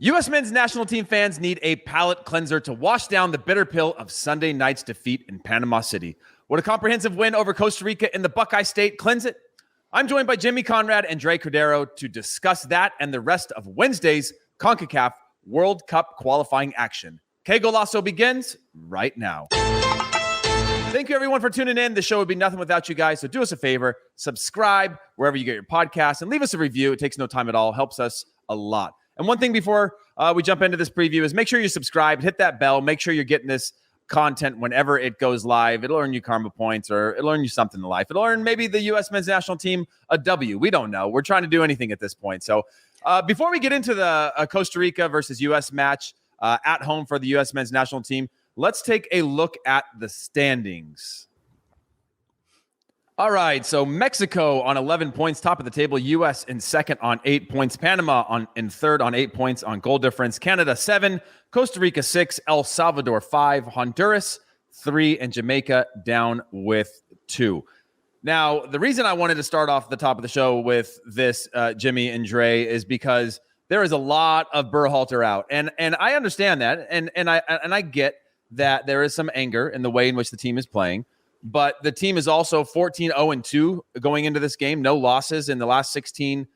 U.S. men's national team fans need a palate cleanser to wash down the bitter pill of Sunday night's defeat in Panama City. Would a comprehensive win over Costa Rica in the Buckeye State cleanse it? I'm joined by Jimmy Conrad and Dre Cordero to discuss that and the rest of Wednesday's CONCACAF World Cup qualifying action. Qué Golazo begins right now. Thank you, everyone, for tuning in. The show would be nothing without you guys, so do us a favor. Subscribe wherever you get your podcasts and leave us a review. It takes no time at all. Helps us a lot. And one thing before we jump into this preview is make sure you subscribe, hit that bell, make sure you're getting this content whenever it goes live. It'll earn you karma points or it'll earn you something in life. It'll earn maybe the U.S. men's national team a W. We don't know. We're trying to do anything at this point. So before we get into the Costa Rica versus U.S. match at home for the U.S. men's national team, let's take a look at the standings. All right, so Mexico on 11 points, top of the table. U.S. in second on 8 points. Panama in third on 8 points on goal difference. Canada 7, Costa Rica 6, El Salvador 5, Honduras 3, and Jamaica down with 2. Now, the reason I wanted to start off the top of the show with this, Jimmy and Dre, is because there is a lot of Berhalter out, and I understand that, and I get that there is some anger in the way in which the team is playing. But the team is also 14-0-2 going into this game. No losses in the last 16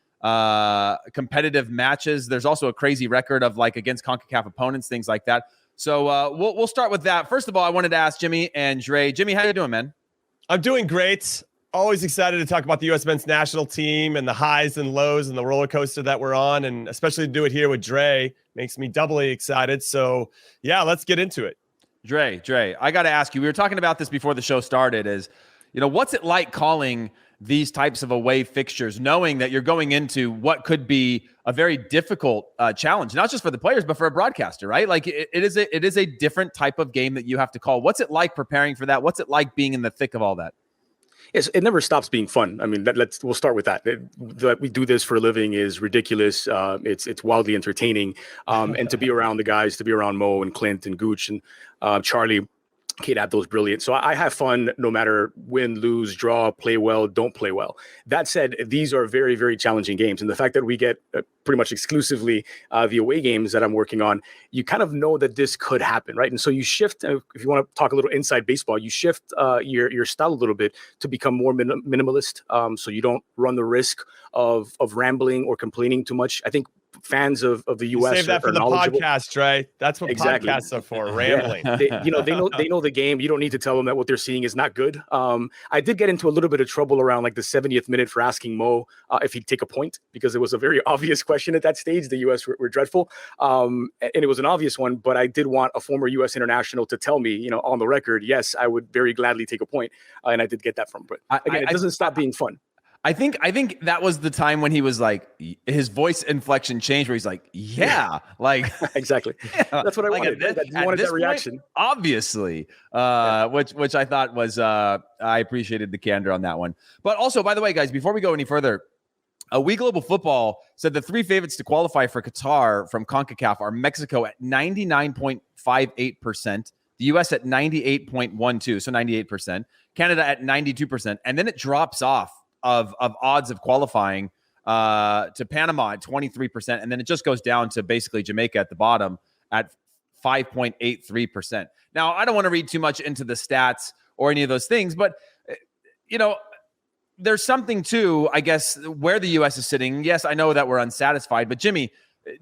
competitive matches. There's also a crazy record of against CONCACAF opponents, things like that. So we'll start with that. First of all, I wanted to ask Jimmy and Dre. Jimmy, how you doing, man? I'm doing great. Always excited to talk about the U.S. men's national team and the highs and lows and the roller coaster that we're on, and especially to do it here with Dre makes me doubly excited. So, yeah, let's get into it. Dre, I got to ask you, we were talking about this before the show started, what's it like calling these types of away fixtures, knowing that you're going into what could be a very difficult challenge, not just for the players, but for a broadcaster, right? It is a different type of game that you have to call. What's it like preparing for that? What's it like being in the thick of all that? Yes, it never stops being fun. I mean, we'll start with that. That we do this for a living is ridiculous. It's wildly entertaining. And to be around the guys, to be around Mo and Clint and Gooch and Charlie, Kate Abdul's brilliant. So I have fun no matter win, lose, draw, play well, don't play well. That said, these are very, very challenging games. And the fact that we get pretty much exclusively the away games that I'm working on, you kind of know that this could happen, right? And so you shift, if you want to talk a little inside baseball, you shift your style a little bit to become more minimalist, so you don't run the risk of rambling or complaining too much. I think fans of the U.S. Save that for the podcast, Trey. That's what podcasts are for, rambling. Yeah. They know the game. You don't need to tell them that what they're seeing is not good. I did get into a little bit of trouble around the 70th minute for asking Mo if he'd take a point, because it was a very obvious question at that stage. The U.S. were dreadful, and it was an obvious one, but I did want a former U.S. international to tell me, on the record, yes, I would very gladly take a point, and I did get that from him. But again, it doesn't stop being fun. I think that was the time when he was his voice inflection changed, where he's exactly. Yeah. That's what I wanted. I wanted that reaction. Point, obviously, which I thought was, I appreciated the candor on that one. But also, by the way, guys, before we go any further, We Global Football said the three favorites to qualify for Qatar from CONCACAF are Mexico at 99.58%, the U.S. at 98.12%, so 98%, Canada at 92%, and then it drops off of odds of qualifying to Panama at 23%, and then it just goes down to basically Jamaica at the bottom at 5.83%. Now, I don't want to read too much into the stats or any of those things, but there's something to, I guess, where the U.S. is sitting. Yes, I know that we're unsatisfied, but Jimmy,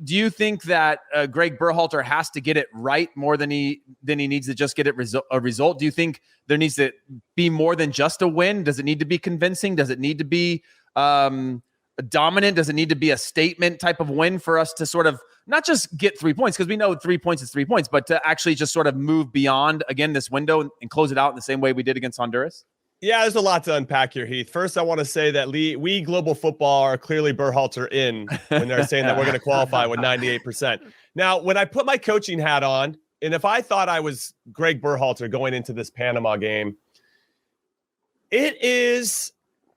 do you think that Gregg Berhalter has to get it right more than he needs to just get it a result? Do you think there needs to be more than just a win? Does it need to be convincing? Does it need to be dominant? Does it need to be a statement type of win for us to sort of not just get 3 points, because we know 3 points is 3 points, but to actually just sort of move beyond, again, this window and close it out in the same way we did against Honduras? Yeah, there's a lot to unpack here, Heath. First, I want to say that we Global Football are clearly Berhalter in when they're saying that we're going to qualify with 98%. Now, when I put my coaching hat on, and if I thought I was Gregg Berhalter going into this Panama game, it is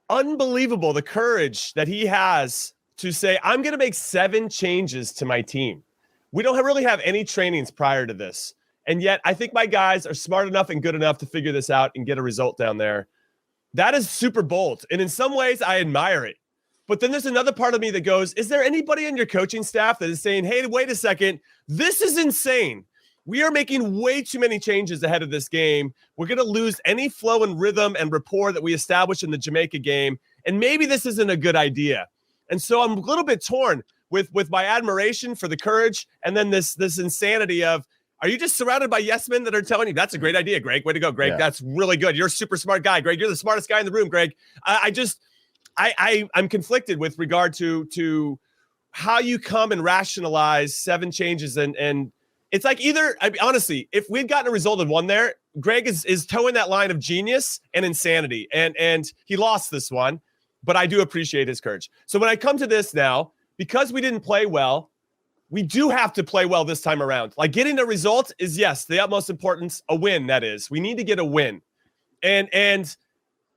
unbelievable the courage that he has to say, I'm going to make 7 changes to my team. We don't really have any trainings prior to this. And yet I think my guys are smart enough and good enough to figure this out and get a result down there. That is super bold. And in some ways I admire it. But then there's another part of me that goes, is there anybody on your coaching staff that is saying, hey, wait a second, this is insane. We are making way too many changes ahead of this game. We're going to lose any flow and rhythm and rapport that we established in the Jamaica game. And maybe this isn't a good idea. And so I'm a little bit torn with my admiration for the courage and then this insanity of, are you just surrounded by yes men that are telling you, that's a great idea, Greg? Way to go, Greg. Yeah. That's really good. You're a super smart guy, Greg. You're the smartest guy in the room, Greg. I'm conflicted with regard to how you come and rationalize 7 changes. And it's like honestly, if we'd gotten a result in one there, Greg is towing that line of genius and insanity. And he lost this one, but I do appreciate his courage. So when I come to this now, because we didn't play well, we do have to play well this time around. Like getting a result is, yes, the utmost importance, a win, that is. We need to get a win. And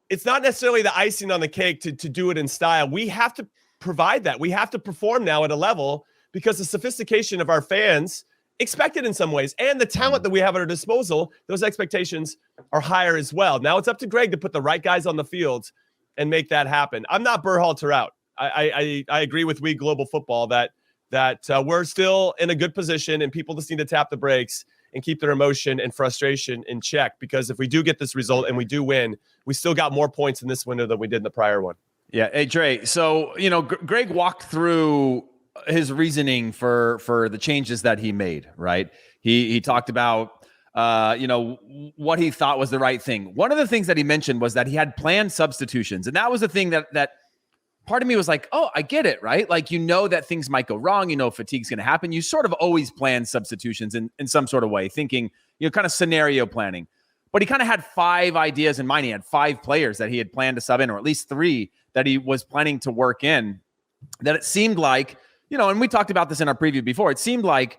it's not necessarily the icing on the cake to do it in style. We have to provide that. We have to perform now at a level because the sophistication of our fans expect it in some ways. And the talent that we have at our disposal, those expectations are higher as well. Now it's up to Greg to put the right guys on the field and make that happen. I'm not Berhalter out. I agree with We Global Football that we're still in a good position and people just need to tap the brakes and keep their emotion and frustration in check. Because if we do get this result and we do win, we still got more points in this window than we did in the prior one. Yeah. Hey, Dre. So, Greg walked through his reasoning for the changes that he made, right? He talked about, what he thought was the right thing. One of the things that he mentioned was that he had planned substitutions. And that was the thing that part of me was like, oh, I get it, right? Like, that things might go wrong. Fatigue's going to happen. You sort of always plan substitutions in some sort of way, thinking, kind of scenario planning. But he kind of had 5 ideas in mind. He had 5 players that he had planned to sub in, or at least 3 that he was planning to work in, that it seemed like, and we talked about this in our preview before, it seemed like,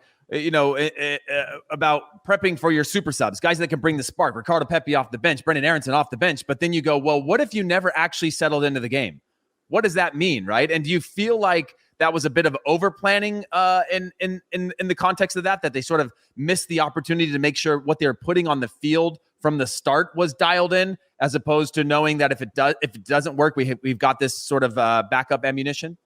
about prepping for your super subs, guys that can bring the spark, Ricardo Pepi off the bench, Brendan Aronson off the bench. But then you go, well, what if you never actually settled into the game? What does that mean, right? And do you feel like that was a bit of over planning in the context of that they sort of missed the opportunity to make sure what they're putting on the field from the start was dialed in, as opposed to knowing that if it doesn't work, we've got this sort of backup ammunition?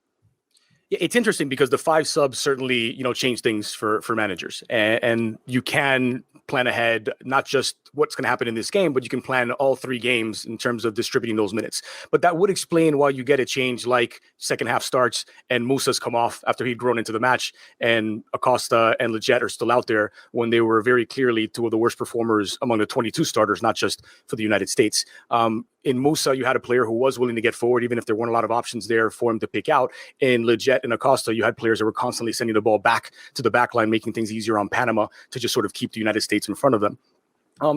Yeah, it's interesting because the 5 subs certainly, change things for managers, and you can plan ahead, not just what's going to happen in this game, but you can plan all 3 games in terms of distributing those minutes. But that would explain why you get a change like second half starts and Musa's come off after he'd grown into the match, and Acosta and Leggett are still out there when they were very clearly 2 of the worst performers among the 22 starters, not just for the United States. In Musa, you had a player who was willing to get forward, even if there weren't a lot of options there for him to pick out. In Leggett and Acosta, you had players that were constantly sending the ball back to the back line, making things easier on Panama to just sort of keep the United States in front of them.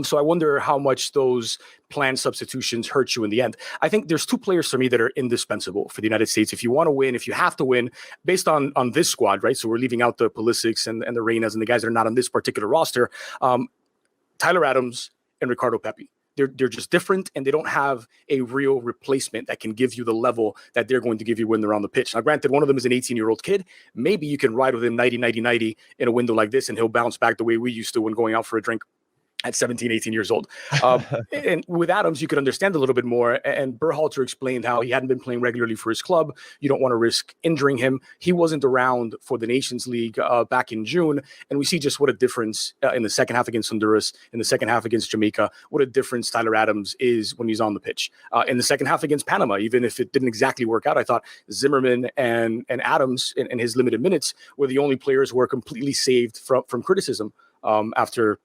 So I wonder how much those planned substitutions hurt you in the end. I think there's 2 players for me that are indispensable for the United States. If you want to win, if you have to win, based on this squad, right? So we're leaving out the Pulisics and the Reynas and the guys that are not on this particular roster. Tyler Adams and Ricardo Pepi. They're just different, and they don't have a real replacement that can give you the level that they're going to give you when they're on the pitch. Now, granted, one of them is an 18-year-old kid. Maybe you can ride with him 90 in a window like this, and he'll bounce back the way we used to when going out for a drink at 17, 18 years old. And with Adams, you could understand a little bit more. And Berhalter explained how he hadn't been playing regularly for his club. You don't want to risk injuring him. He wasn't around for the Nations League back in June. And we see just what a difference in the second half against Honduras, in the second half against Jamaica, what a difference Tyler Adams is when he's on the pitch. In the second half against Panama, even if it didn't exactly work out, I thought Zimmerman and Adams in his limited minutes were the only players who were completely saved from criticism after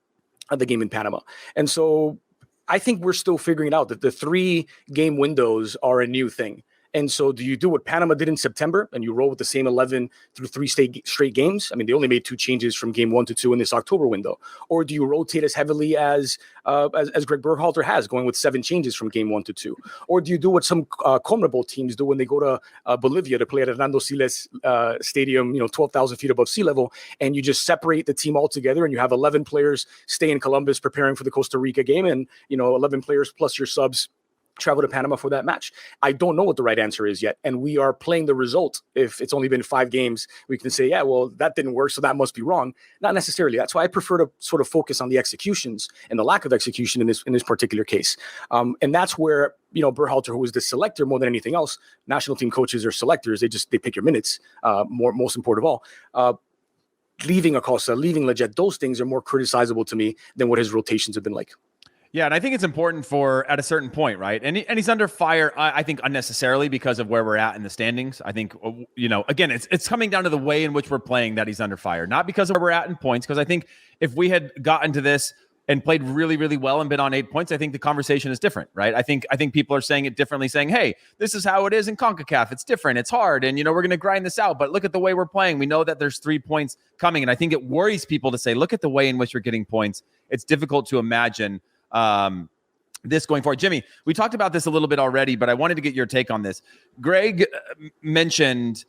the game in Panama. And so I think we're still figuring out that the 3 game windows are a new thing. And so do you do what Panama did in September and you roll with the same 11 through 3 straight games? I mean, they only made 2 changes from game 1 to 2 in this October window. Or do you rotate as heavily as Gregg Berhalter has, going with 7 changes from game 1 to 2? Or do you do what some CONMEBOL teams do when they go to Bolivia to play at Hernando Siles Stadium, 12,000 feet above sea level, and you just separate the team altogether and you have 11 players stay in Columbus preparing for the Costa Rica game, and 11 players plus your subs travel to Panama for that match? I don't know what the right answer is yet. And we are playing the result. If it's only been 5 games, we can say, yeah, well, that didn't work, so that must be wrong. Not necessarily. That's why I prefer to sort of focus on the executions and the lack of execution in this particular case. And that's where, Berhalter, who was the selector more than anything else, national team coaches or selectors, they pick your minutes, most important of all. Leaving Acosta, leaving Lletget, those things are more criticizable to me than what his rotations have been like. Yeah, and I think it's important at a certain point, right? And he's under fire, I think, unnecessarily because of where we're at in the standings. I think, again, it's coming down to the way in which we're playing that he's under fire, not because of where we're at in points. Because I think if we had gotten to this and played really, really well and been on 8 points, I think the conversation is different, right? I think people are saying it differently, saying, hey, this is how it is in CONCACAF. It's different. It's hard. And, we're going to grind this out. But look at the way we're playing. We know that there's 3 points coming. And I think it worries people to say, look at the way in which we're getting points. It's difficult to imagine this going forward. Jimmy, we talked about this a little bit already, but I wanted to get your take on this. Gregg mentioned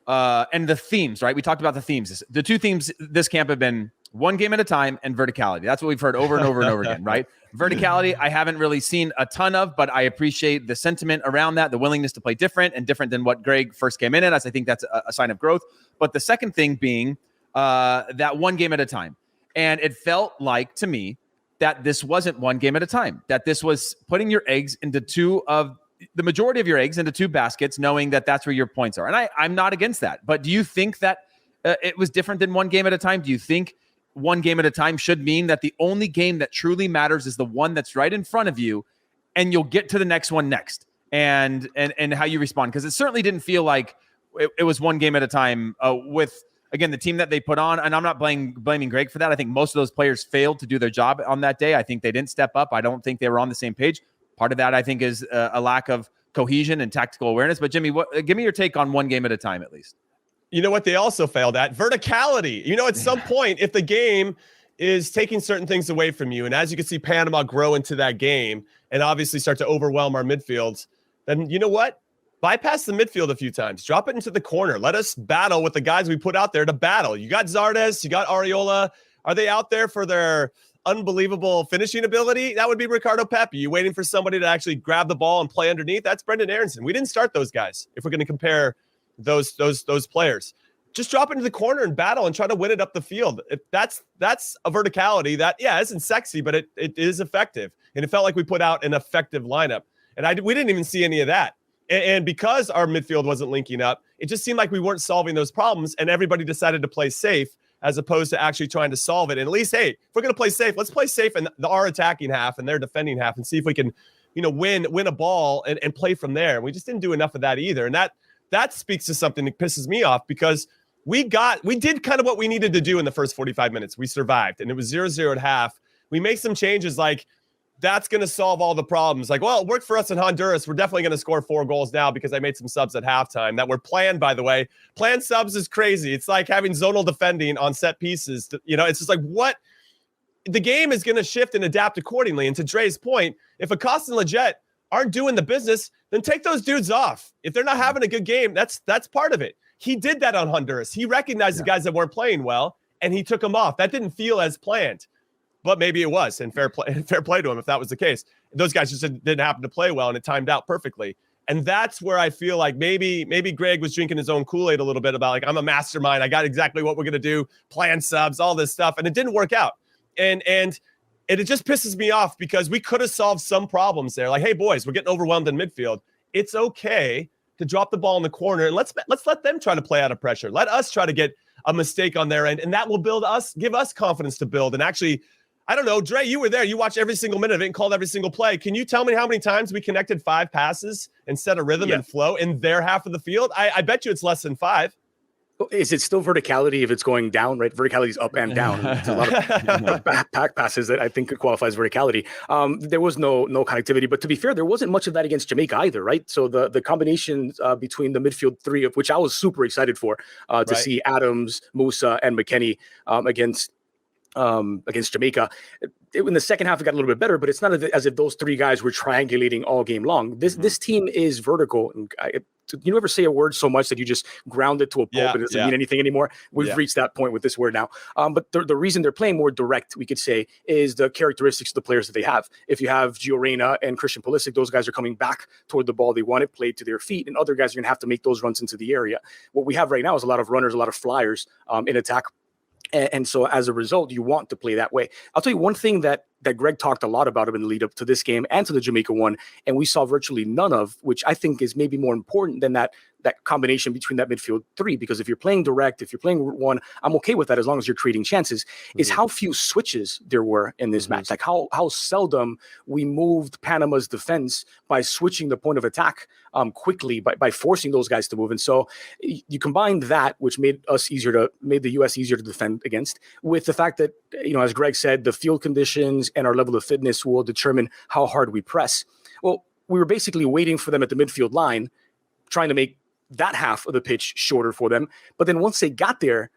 and the themes, right? We talked about the themes. The 2 themes this camp have been one game at a time and verticality. That's what we've heard over and over and over again, right? Verticality, I haven't really seen a ton of, but I appreciate the sentiment around that, the willingness to play different than what Gregg first came in as. I think that's a sign of growth. But the second thing being that one game at a time. And it felt like to me that this wasn't one game at a time, that this was putting your eggs into the majority of your eggs into 2 baskets, knowing that that's where your points are. And I'm not against that. But do you think that it was different than one game at a time? Do you think one game at a time should mean that the only game that truly matters is the one that's right in front of you, and you'll get to the next one next, and how you respond? Because it certainly didn't feel like it was one game at a time with, again, the team that they put on. And I'm not blaming Gregg for that. I think most of those players failed to do their job on that day. I think they didn't step up. I don't think they were on the same page. Part of that, I think, is a lack of cohesion and tactical awareness. But Jimmy, give me your take on one game at a time, at least. You know what they also failed at? Verticality. At some point, if the game is taking certain things away from you, and as you can see Panama grow into that game and obviously start to overwhelm our midfields, then you know what? Bypass the midfield a few times. Drop it into the corner. Let us battle with the guys we put out there to battle. You got Zardes, you got Areola. Are they out there for their unbelievable finishing ability? That would be Ricardo Pepi. You waiting for somebody to actually grab the ball and play underneath? That's Brendan Aronson. We didn't start those guys. If we're going to compare those players, just drop into the corner and battle and try to win it up the field. That's a verticality that, yeah, isn't sexy, but it is effective. And it felt like we put out an effective lineup. And we didn't even see any of that. And because our midfield wasn't linking up, it just seemed like we weren't solving those problems, and everybody decided to play safe as opposed to actually trying to solve it. And at least, hey, if we're going to play safe, let's play safe in our attacking half and their defending half and see if we can, win a ball and play from there. And we just didn't do enough of that either. And that speaks to something that pisses me off, because we did kind of what we needed to do in the first 45 minutes. We survived, and it was 0-0 at half. We make some changes like, that's going to solve all the problems. Like, well, it worked for us in Honduras. We're definitely going to score 4 goals now because I made some subs at halftime that were planned, by the way. Planned subs is crazy. It's like having zonal defending on set pieces. It's just like, what? The game is going to shift and adapt accordingly. And to Dre's point, if Acosta and Lletget aren't doing the business, then take those dudes off. If they're not having a good game, that's part of it. He did that on Honduras. He recognized the guys that weren't playing well, and he took them off. That didn't feel as planned. But maybe it was, and fair play to him if that was the case. Those guys just didn't happen to play well, and it timed out perfectly. And that's where I feel like maybe Gregg was drinking his own Kool-Aid a little bit about, like, I'm a mastermind. I got exactly what we're going to do, plan subs, all this stuff. And it didn't work out. And it just pisses me off, because we could have solved some problems there. Like, hey, boys, we're getting overwhelmed in midfield. It's okay to drop the ball in the corner, and let's let them try to play out of pressure. Let us try to get a mistake on their end, and that will give us confidence to build. And actually, I don't know, Dre, you were there. You watched every single minute of it and called every single play. Can you tell me how many times we connected 5 passes and set a rhythm and flow in their half of the field? I bet you it's less than 5. Is it still verticality if it's going down, right? Verticality is up and down. There's a lot of back passes that I think could qualify as verticality. There was no connectivity, but to be fair, there wasn't much of that against Jamaica either, right? So the combination between the midfield 3, of which I was super excited for, to see Adams, Musa, and McKennie against Jamaica. In the second half, it got a little bit better, but it's not as if those 3 guys were triangulating all game long. This team is vertical, and you never say a word so much that you just ground it to a pulp and it doesn't mean anything anymore. We've reached that point with this word now. But the reason they're playing more direct, we could say, is the characteristics of the players that they have. If you have Gio Reyna and Christian Pulisic, those guys are coming back toward the ball. They want it played to their feet, and other guys are going to have to make those runs into the area. What we have right now is a lot of runners, a lot of flyers in attack. And so as a result, you want to play that way. I'll tell you one thing that Gregg talked a lot about in the lead up to this game and to the Jamaica one, and we saw virtually none of, which I think is maybe more important than that combination between that midfield three. Because if you're playing direct, if you're playing one, I'm okay with that as long as you're creating chances, is how few switches there were in this match. Like how seldom we moved Panama's defense by switching the point of attack quickly, by forcing those guys to move. And so you combine that, which made the US easier to defend against, with the fact that, as Gregg said, the field conditions and our level of fitness will determine how hard we press. Well, we were basically waiting for them at the midfield line, trying to make that half of the pitch shorter for them. But then once they got there,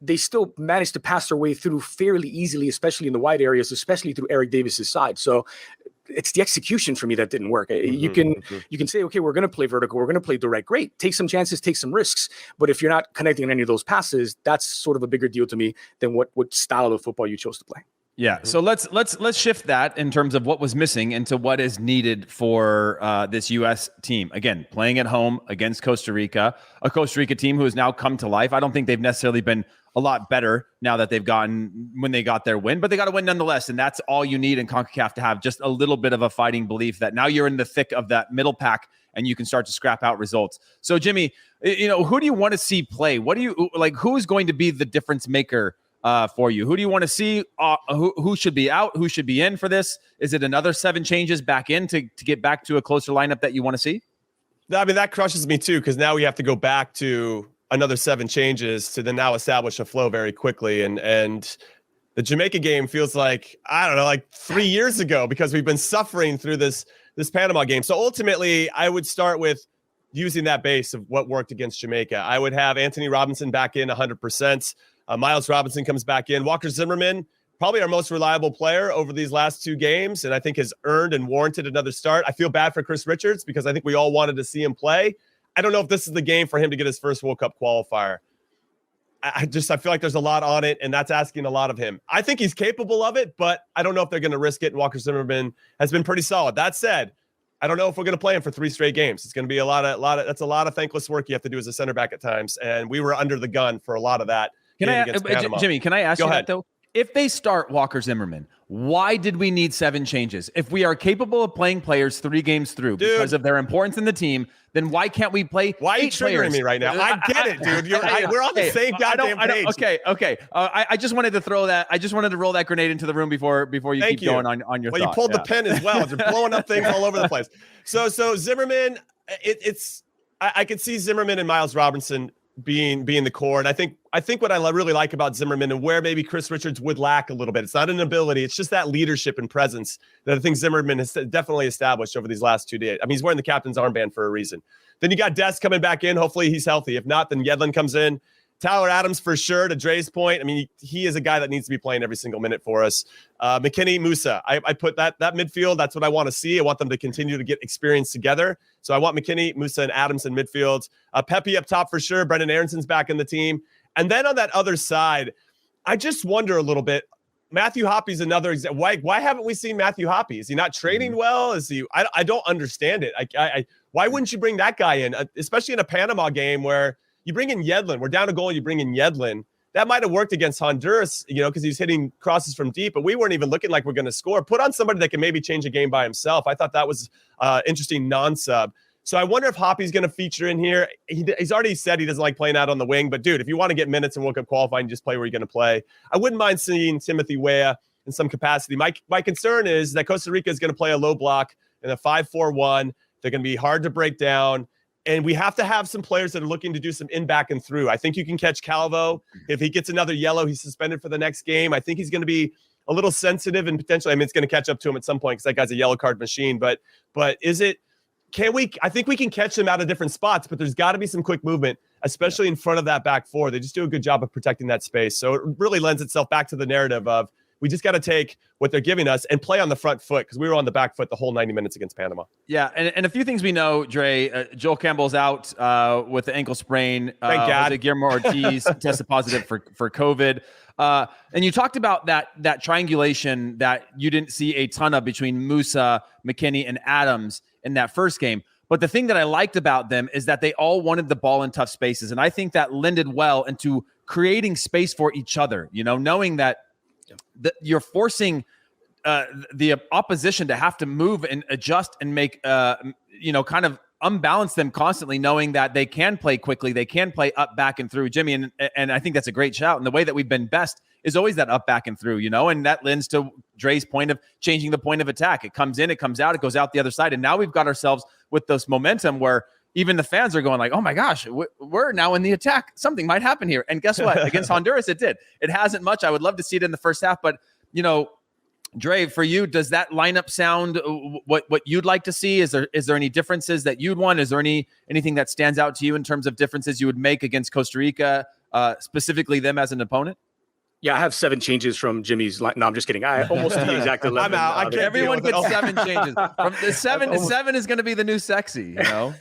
they still managed to pass their way through fairly easily, especially in the wide areas, especially through Eric Davis's side. So it's the execution for me that didn't work. You can say, okay, we're going to play vertical, we're going to play direct. Great, take some chances, take some risks. But if you're not connecting on any of those passes, that's sort of a bigger deal to me than what style of football you chose to play. Yeah, so let's shift that in terms of what was missing into what is needed for this U.S. team. Again, playing at home against Costa Rica, a Costa Rica team who has now come to life. I don't think they've necessarily been a lot better now that they've gotten when they got their win, but they got to win nonetheless, and that's all you need in CONCACAF to have just a little bit of a fighting belief that now you're in the thick of that middle pack and you can start to scrap out results. So, Jimmy, who do you want to see play? What do you like? Who is going to be the difference maker for you? Who do you want to see? Who should be out? Who should be in for this? Is it another 7 changes back in to get back to a closer lineup that you want to see? I mean, that crushes me too, because now we have to go back to another 7 changes to then now establish a flow very quickly. And the Jamaica game feels like, I don't know, like 3 years ago, because we've been suffering through this Panama game. So ultimately, I would start with using that base of what worked against Jamaica. I would have Anthony Robinson back in 100%. Miles Robinson comes back in. Walker Zimmerman, probably our most reliable player over these last 2 games, and I think has earned and warranted another start. I feel bad for Chris Richards because I think we all wanted to see him play. I don't know if this is the game for him to get his first World Cup qualifier. I feel like there's a lot on it, and that's asking a lot of him. I think he's capable of it, but I don't know if they're going to risk it. And Walker Zimmerman has been pretty solid. That said, I don't know if we're going to play him for 3 straight games. It's going to be that's a lot of thankless work you have to do as a center back at times, and we were under the gun for a lot of that. Jimmy, can I ask you that though? If they start Walker Zimmerman, why did we need 7 changes? If we are capable of playing players 3 games through because of their importance in the team, then why can't we play? Why are you triggering me right now? I get it, dude. We're on the same goddamn page. Okay. I just wanted to throw that. I just wanted to roll that grenade into the room before you keep going on your. Well, thought. You pulled the pin as well. You're blowing up things all over the place. So Zimmerman, I could see Zimmerman and Miles Robinson being the core. And I think what I really like about Zimmerman and where maybe Chris Richards would lack a little bit, it's not an ability, it's just that leadership and presence that I think Zimmerman has definitely established over these last 2 days. I mean, he's wearing the captain's armband for a reason. Then you got Des coming back in. Hopefully he's healthy. If not, then Yedlin comes in. Tyler Adams for sure, to Dre's point. I mean, he is a guy that needs to be playing every single minute for us. McKinney, Musa. I put that midfield. That's what I want to see. I want them to continue to get experience together. So I want McKinney, Musa, and Adams in midfield. Pepe up top for sure. Brendan Aaronson's back in the team. And then on that other side, I just wonder a little bit. Matthew Hoppy's another example. Why haven't we seen Matthew Hoppy? Is he not training well? Is he? I don't understand it. Why wouldn't you bring that guy in, especially in a Panama game where you bring in Yedlin? We're down a goal. You bring in Yedlin. That might have worked against Honduras, because he's hitting crosses from deep, but we weren't even looking like we're going to score. Put on somebody that can maybe change a game by himself. I thought that was interesting non-sub. So I wonder if Hoppy's going to feature in here. He's already said he doesn't like playing out on the wing, but dude, if you want to get minutes and World Cup qualifying, just play where you're going to play. I wouldn't mind seeing Timothy Weah in some capacity. My concern is that Costa Rica is going to play a low block in a 5-4-1. They're going to be hard to break down. And we have to have some players that are looking to do some in, back, and through. I think you can catch Calvo. If he gets another yellow, he's suspended for the next game. I think he's going to be a little sensitive and potentially, it's going to catch up to him at some point because that guy's a yellow card machine. But I think we can catch him out of different spots, but there's got to be some quick movement, especially in front of that back 4. They just do a good job of protecting that space. So it really lends itself back to the narrative of We just got to take what they're giving us and play on the front foot, because we were on the back foot the whole 90 minutes against Panama. Yeah, and a few things we know, Dre. Joel Campbell's out with the ankle sprain. Thank God. Jose Guillermo Ortiz tested positive for COVID. And you talked about that triangulation that you didn't see a ton of between Musa, McKinney, and Adams in that first game. But the thing that I liked about them is that they all wanted the ball in tough spaces. And I think that lended well into creating space for each other, knowing that you're forcing the opposition to have to move and adjust and make, kind of unbalance them constantly, knowing that they can play quickly, they can play up, back, and through. Jimmy, and I think that's a great shout. And the way that we've been best is always that up, back, and through, and that lends to Dre's point of changing the point of attack. It comes in, it comes out, it goes out the other side. And now we've got ourselves with this momentum where even the fans are going like, oh my gosh, we're now in the attack. Something might happen here. And guess what? Against Honduras, it did. It hasn't much. I would love to see it in the first half, but Dre, for you, does that lineup sound what you'd like to see? Is there any differences that you'd want? Is there anything that stands out to you in terms of differences you would make against Costa Rica, specifically them as an opponent? Yeah, I have 7 changes from Jimmy's line. No, I'm just kidding. I almost the exact 11. I'm out. Everyone gets 7 changes. From the 7 is going to be the new sexy, I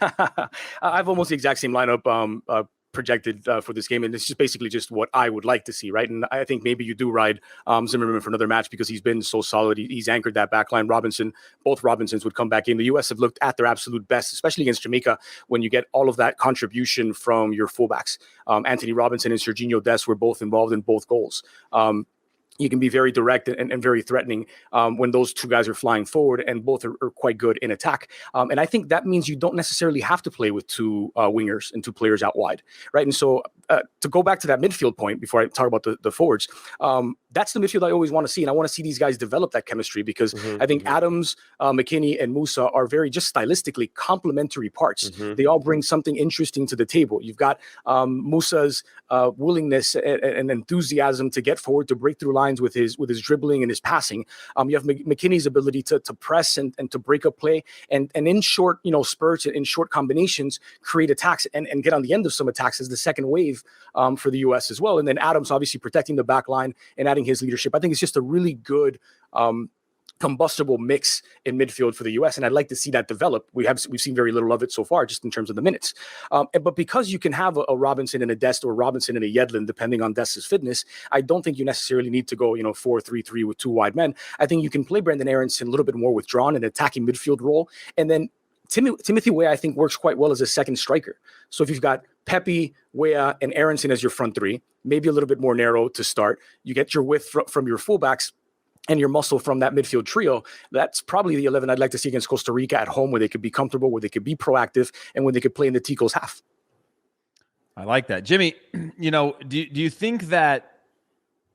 have almost the exact same lineup projected for this game, and it's just basically just what I would like to see, right? And I think maybe you do ride Zimmerman for another match because he's been so solid. He's anchored that back line. Both Robinsons would come back in. The U.S. have looked at their absolute best, especially against Jamaica, when you get all of that contribution from your fullbacks. Anthony Robinson and Serginho Dest were both involved in both goals. You can be very direct and very threatening when those two guys are flying forward, and both are quite good in attack. And I think that means you don't necessarily have to play with 2 wingers and 2 players out wide, right? And so to go back to that midfield point before I talk about the forwards, that's the midfield I always want to see. And I want to see these guys develop that chemistry because I think Adams, McKinney, and Musa are very just stylistically complementary parts. They all bring something interesting to the table. You've got Musa's willingness and enthusiasm to get forward, to break through lines with his dribbling and his passing. You have McKinney's ability to press and to break up play and in short spurts and in short combinations create attacks and get on the end of some attacks as the second wave for the U.S. as well. And then Adams obviously protecting the back line and adding his leadership. I think it's just a really good combustible mix in midfield for the U.S. and I'd like to see that develop. We've seen very little of it so far, just in terms of the minutes. But because you can have a Robinson and a Dest or Robinson and a Yedlin, depending on Dest's fitness, I don't think you necessarily need to go 4-3-3 with 2 wide men. I think you can play Brandon Aronson a little bit more withdrawn in an attacking midfield role, and then Timothy Weah I think works quite well as a second striker. So if you've got Pepe, Weah, and Aronson as your front 3, maybe a little bit more narrow to start, you get your width from your fullbacks and your muscle from that midfield trio. That's probably the 11 I'd like to see against Costa Rica at home, where they could be comfortable, where they could be proactive, and when they could play in the Ticos half. I like that. Jimmy, do you think that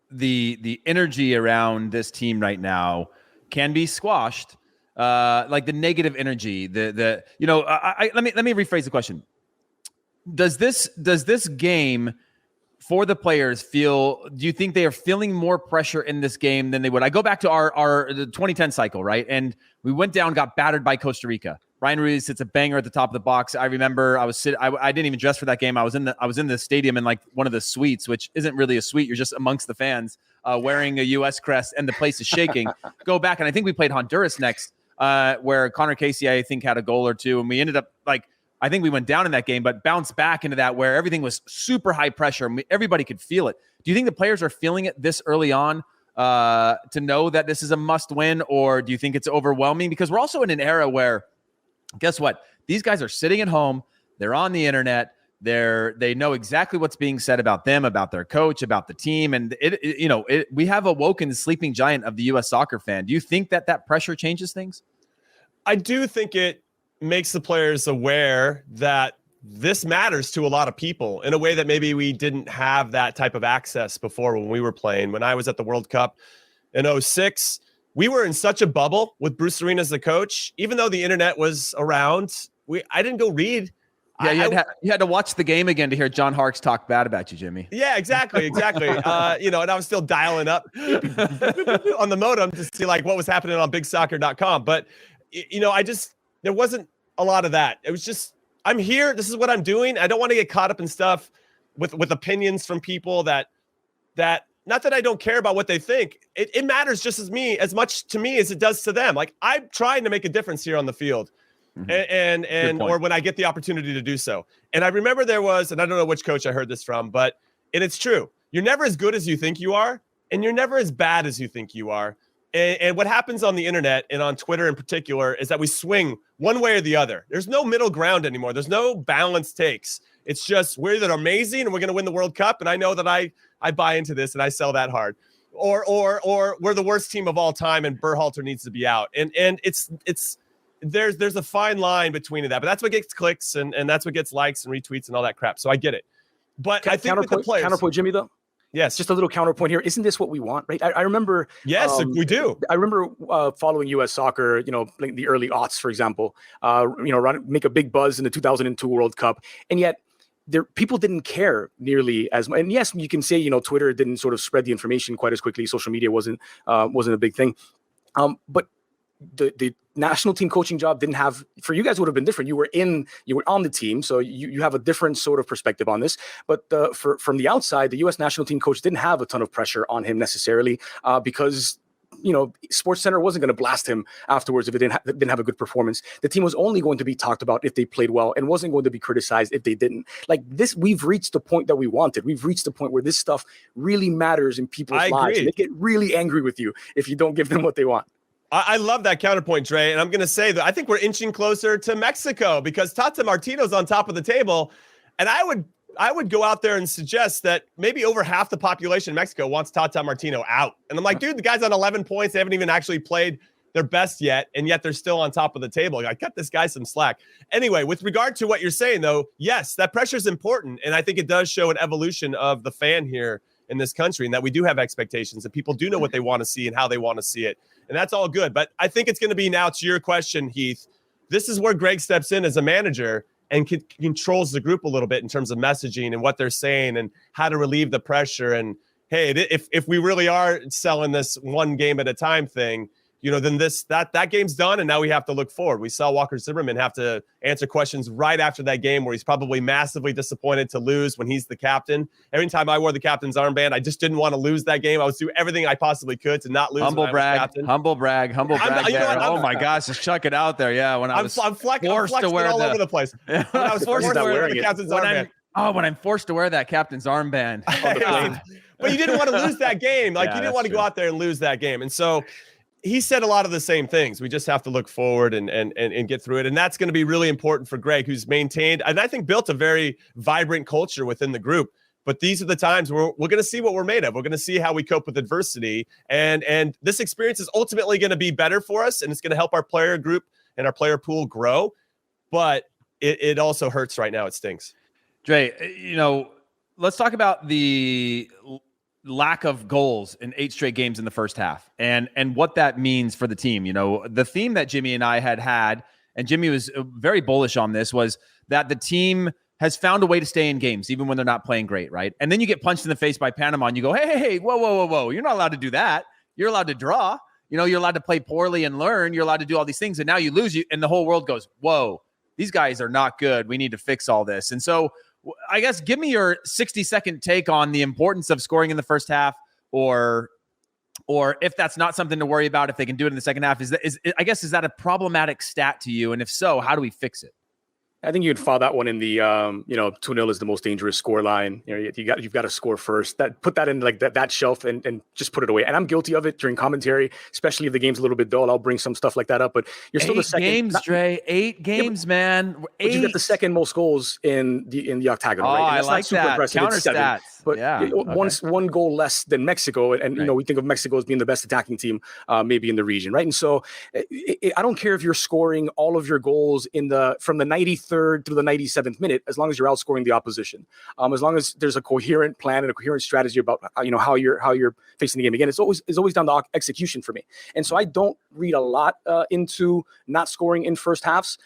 the energy around this team right now can be squashed? Like the negative energy, let me rephrase the question. Does this game for the players do you think they are feeling more pressure in this game than they would? I go back to the 2010 cycle, right? And we went down, got battered by Costa Rica. Ryan Ruiz hits a banger at the top of the box. I remember I didn't even dress for that game. I was in the stadium in like one of the suites, which isn't really a suite. You're just amongst the fans, wearing a U.S. crest, and the place is shaking. Go back, and I think we played Honduras next, where Connor Casey, I think, had a goal or two, and we ended up I think we went down in that game, but bounced back into that where everything was super high pressure. Everybody could feel it. Do you think the players are feeling it this early on to know that this is a must win, or do you think it's overwhelming? Because we're also in an era where, guess what? These guys are sitting at home. They're on the internet. They know exactly what's being said about them, about their coach, about the team. And we have awoken the sleeping giant of the U.S. soccer fan. Do you think that pressure changes things? I do think it makes the players aware that this matters to a lot of people in a way that maybe we didn't have that type of access before when we were playing. When I was at the World Cup in 2006, we were in such a bubble with Bruce Arena as the coach. Even though the internet was around, I didn't go read. Yeah, you had to watch the game again to hear John Harkes talk bad about you, Jimmy. Yeah, exactly. And I was still dialing up on the modem to see like what was happening on bigsoccer.com. But, there wasn't a lot of that. It was just, I'm here. This is what I'm doing. I don't want to get caught up in stuff with opinions from people that not that I don't care about what they think. It matters just as much to me as it does to them. Like, I'm trying to make a difference here on the field. And or when I get the opportunity to do so. And I remember there was, and I don't know which coach I heard this from, but it's true. You're never as good as you think you are, and you're never as bad as you think you are. And what happens on the internet and on Twitter in particular is that we swing one way or the other. There's no middle ground anymore. There's no balanced takes. It's just, we're either amazing and we're going to win the World Cup. And I know that I buy into this and I sell that hard. Or we're the worst team of all time and Berhalter needs to be out. And there's a fine line between that. But that's what gets clicks and that's what gets likes and retweets and all that crap. So I get it. But I think with the players, counterpoint, Jimmy, though. Yes. Just a little counterpoint here. Isn't this what we want, right? I remember. Yes, we do. I remember following U.S. soccer, like the early aughts, for example, make a big buzz in the 2002 World Cup. And yet people didn't care nearly as much. And yes, you can say, Twitter didn't sort of spread the information quite as quickly. Social media wasn't a big thing. But the national team coaching job didn't have, for you guys would have been different. You were on the team, so you have a different sort of perspective on this. But from the outside, the U.S. national team coach didn't have a ton of pressure on him necessarily because Sports Center wasn't going to blast him afterwards if it didn't have a good performance. The team was only going to be talked about if they played well and wasn't going to be criticized if they didn't. Like this, we've reached the point that we wanted. We've reached the point where this stuff really matters in people's lives. And they get really angry with you if you don't give them what they want. I love that counterpoint, Dre. And I'm going to say that I think we're inching closer to Mexico because Tata Martino's on top of the table. And I would go out there and suggest that maybe over half the population in Mexico wants Tata Martino out. And I'm like, dude, the guy's on 11 points. They haven't even actually played their best yet. And yet they're still on top of the table. I cut this guy some slack. Anyway, with regard to what you're saying, though, yes, that pressure is important. And I think it does show an evolution of the fan here in this country and that we do have expectations and people do know what they want to see and how they want to see it. And that's all good. But I think it's going to be now to your question, Heath. This is where Gregg steps in as a manager and controls the group a little bit in terms of messaging and what they're saying and how to relieve the pressure. And, hey, if we really are selling this one game at a time thing, then that game's done, and now we have to look forward. We saw Walker Zimmerman have to answer questions right after that game where he's probably massively disappointed to lose when he's the captain. Every time I wore the captain's armband, I just didn't want to lose that game. I was doing everything I possibly could to not lose. Humble brag. Oh my gosh, just chuck it out there. Yeah, when I'm flexing all over the place. When I was forced to wear the captain's armband. When I'm forced to wear that captain's armband. But you didn't want to lose that game. Like you didn't want to go out there and lose that game. And so he said a lot of the same things. We just have to look forward and get through it. And that's going to be really important for Gregg, who's maintained and I think built a very vibrant culture within the group. But these are the times where we're going to see what we're made of. We're going to see how we cope with adversity. And this experience is ultimately going to be better for us. And it's going to help our player group and our player pool grow. But it also hurts right now. It stings. Dre, let's talk about the lack of goals in 8 straight games in the first half and what that means for the team. The theme that Jimmy and I had, and Jimmy was very bullish on this, was that the team has found a way to stay in games, even when they're not playing great, right? And then you get punched in the face by Panama and you go, hey, whoa. You're not allowed to do that. You're allowed to draw. You're allowed to play poorly and learn. You're allowed to do all these things. And now you lose, and the whole world goes, whoa, these guys are not good. We need to fix all this. And so I guess give me your 60-second take on the importance of scoring in the first half, or if that's not something to worry about, if they can do it in the second half. Is that a problematic stat to you? And if so, how do we fix it? I think you'd file that one in the 2-0 is the most dangerous score line. You've got to score first. Put that in like that shelf and just put it away. And I'm guilty of it during commentary, especially if the game's a little bit dull. I'll bring some stuff like that up. But you're still the second. 8 games, man. 8. But you get the second most goals in the octagon. Right? I like that. Counter stats. But one goal less than Mexico, and we think of Mexico as being the best attacking team, maybe in the region, right? And so I don't care if you're scoring all of your goals from the 93rd through the 97th minute, as long as you're outscoring the opposition, as long as there's a coherent plan and a coherent strategy about how you're facing the game. Again, it's always down to execution for me, and so I don't read a lot into not scoring in first halves.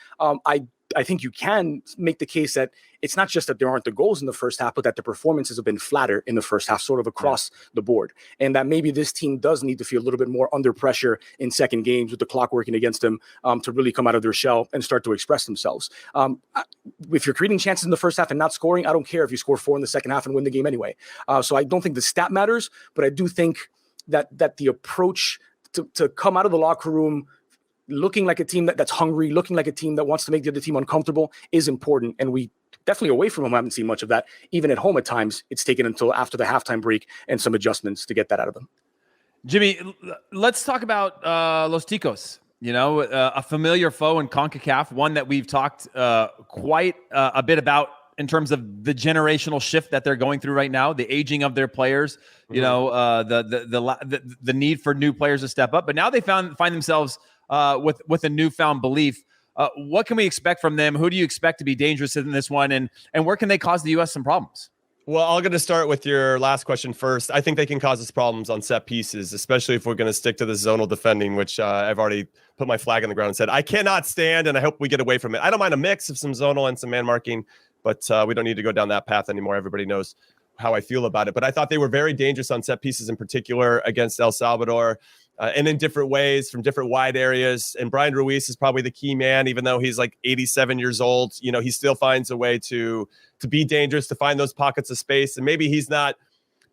I think you can make the case that it's not just that there aren't the goals in the first half, but that the performances have been flatter in the first half, sort of across the board. And that maybe this team does need to feel a little bit more under pressure in second games with the clock working against them to really come out of their shell and start to express themselves. If you're creating chances in the first half and not scoring, I don't care if you score 4 in the second half and win the game anyway. So I don't think the stat matters, but I do think that the approach to come out of the locker room looking like a team that's hungry, looking like a team that wants to make the other team uncomfortable is important. And we definitely away from home haven't seen much of that. Even at home at times, it's taken until after the halftime break and some adjustments to get that out of them. Jimmy, let's talk about Los Ticos. A familiar foe in CONCACAF, one that we've talked quite a bit about in terms of the generational shift that they're going through right now, the aging of their players, the need for new players to step up. But now they find themselves with a newfound belief. What can we expect from them? Who do you expect to be dangerous in this one? And where can they cause the U.S. some problems? Well, I'm going to start with your last question first. I think they can cause us problems on set pieces, especially if we're going to stick to the zonal defending, which I've already put my flag on the ground and said, I cannot stand, and I hope we get away from it. I don't mind a mix of some zonal and some man marking, but we don't need to go down that path anymore. Everybody knows how I feel about it. But I thought they were very dangerous on set pieces in particular against El Salvador. And in different ways from different wide areas. And Brian Ruiz is probably the key man, even though he's like 87 years old. He still finds a way to be dangerous, to find those pockets of space. And maybe he's not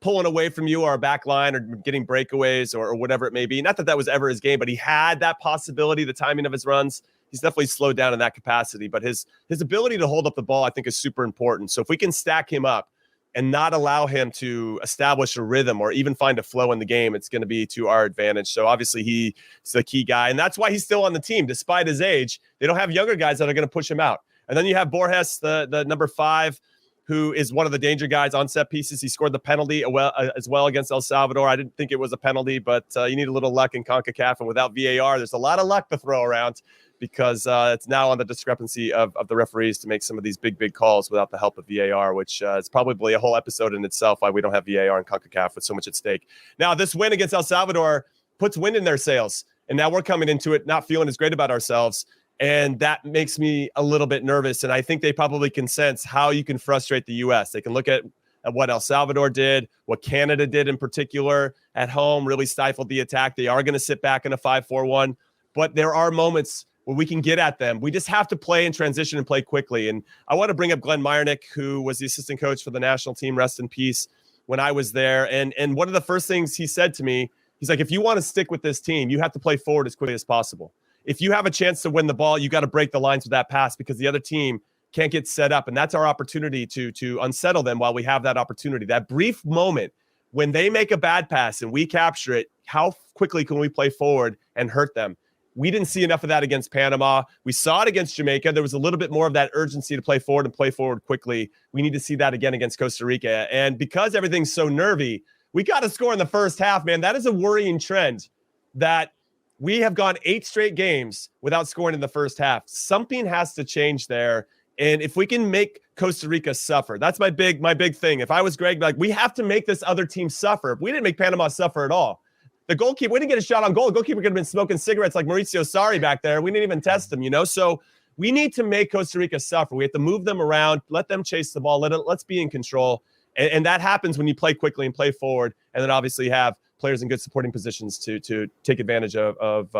pulling away from you or a back line or getting breakaways or whatever it may be. Not that was ever his game, but he had that possibility, the timing of his runs. He's definitely slowed down in that capacity. But his ability to hold up the ball, I think, is super important. So if we can stack him up and not allow him to establish a rhythm or even find a flow in the game, it's going to be to our advantage. So obviously he's the key guy, and that's why he's still on the team. Despite his age, they don't have younger guys that are going to push him out. And then you have Borges, the number 5, who is one of the danger guys on set pieces. He scored the penalty as well against El Salvador. I didn't think it was a penalty, but you need a little luck in CONCACAF, and without VAR, there's a lot of luck to throw around, because it's now on the discrepancy of the referees to make some of these big calls without the help of VAR, which is probably a whole episode in itself why we don't have VAR in CONCACAF with so much at stake. Now, this win against El Salvador puts wind in their sails, and now we're coming into it not feeling as great about ourselves, and that makes me a little bit nervous, and I think they probably can sense how you can frustrate the U.S. They can look at what El Salvador did, what Canada did in particular at home, really stifled the attack. They are going to sit back in a 5-4-1, but there are moments where we can get at them. We just have to play in transition and play quickly. And I want to bring up Glenn Meyernick, who was the assistant coach for the national team, rest in peace, when I was there. And one of the first things he said to me, he's like, if you want to stick with this team, you have to play forward as quickly as possible. If you have a chance to win the ball, you got to break the lines with that pass, because the other team can't get set up. And that's our opportunity to unsettle them while we have that opportunity. That brief moment when they make a bad pass and we capture it, how quickly can we play forward and hurt them? We didn't see enough of that against Panama. We saw it against Jamaica. There was a little bit more of that urgency to play forward and play forward quickly. We need to see that again against Costa Rica. And because everything's so nervy, we got to score in the first half, man. That is a worrying trend that we have gone 8 straight games without scoring in the first half. Something has to change there. And if we can make Costa Rica suffer, that's my big thing. If I was Gregg, we have to make this other team suffer. We didn't make Panama suffer at all. The goalkeeper, we didn't get a shot on goal. The goalkeeper could have been smoking cigarettes like Mauricio Sarri back there. We didn't even test him, So we need to make Costa Rica suffer. We have to move them around, let them chase the ball, let's be in control. And that happens when you play quickly and play forward, and then obviously have players in good supporting positions to take advantage of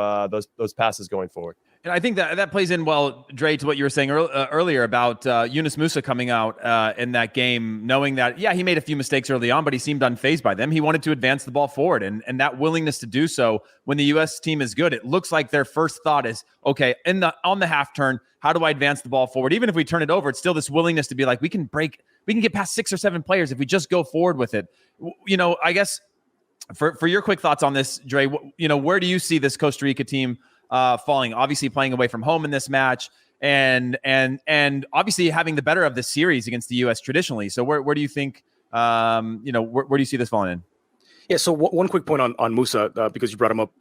those passes going forward. And I think that plays in well, Dre, to what you were saying earlier about Yunus Musa coming out in that game, knowing that, he made a few mistakes early on, but he seemed unfazed by them. He wanted to advance the ball forward, and that willingness to do so when the U.S. team is good, it looks like their first thought is, okay, on the half turn, how do I advance the ball forward? Even if we turn it over, it's still this willingness to be like, we can get past 6 or 7 players if we just go forward with it. I guess for your quick thoughts on this, Dre, where do you see this Costa Rica team falling? Obviously playing away from home in this match, and obviously having the better of this series against the U.S. traditionally. So where do you think, where do you see this falling in? Yeah, so one quick point on Musa, because you brought him up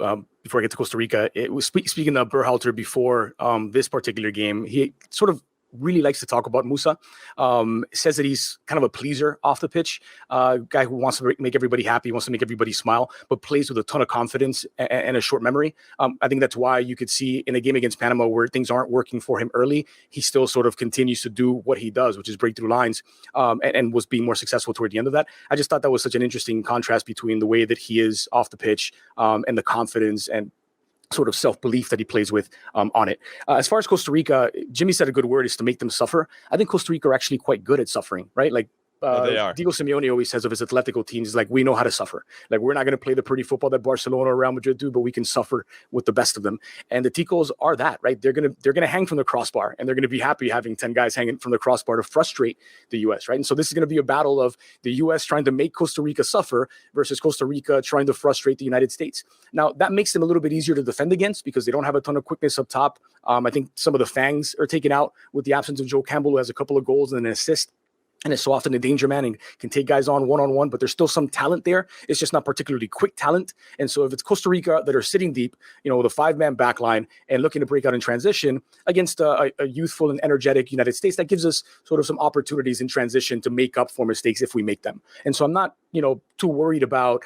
before I get to Costa Rica. It was speaking of Berhalter before this particular game. He sort of really likes to talk about Musa. Says that he's kind of a pleaser off the pitch, guy who wants to make everybody happy, wants to make everybody smile, but plays with a ton of confidence and a short memory. I think that's why you could see in a game against Panama where things aren't working for him early, he still sort of continues to do what he does, which is break through lines, and was being more successful toward the end of that. I just thought that was such an interesting contrast between the way that he is off the pitch and the confidence and sort of self-belief that he plays with on it. As far as Costa Rica, Jimmy said a good word is to make them suffer. I think Costa Rica are actually quite good at suffering, right? Like they are. Diego Simeone always says of his Atletico teams, like, we know how to suffer. Like, we're not going to play the pretty football that Barcelona or Real Madrid do, but we can suffer with the best of them. And the Ticos are that, right? They're going to hang from the crossbar, and they're going to be happy having 10 guys hanging from the crossbar to frustrate the U.S., right? And so this is going to be a battle of the U.S. trying to make Costa Rica suffer versus Costa Rica trying to frustrate the United States. Now, that makes them a little bit easier to defend against because they don't have a ton of quickness up top. I think some of the fangs are taken out with the absence of Joe Campbell, who has a couple of goals and an assist. And is so often a danger man and can take guys on one-on-one, but there's still some talent there. It's just not particularly quick talent. And so if it's Costa Rica that are sitting deep, with a 5-man back line and looking to break out in transition against a youthful and energetic United States, that gives us sort of some opportunities in transition to make up for mistakes if we make them. And so I'm not, too worried about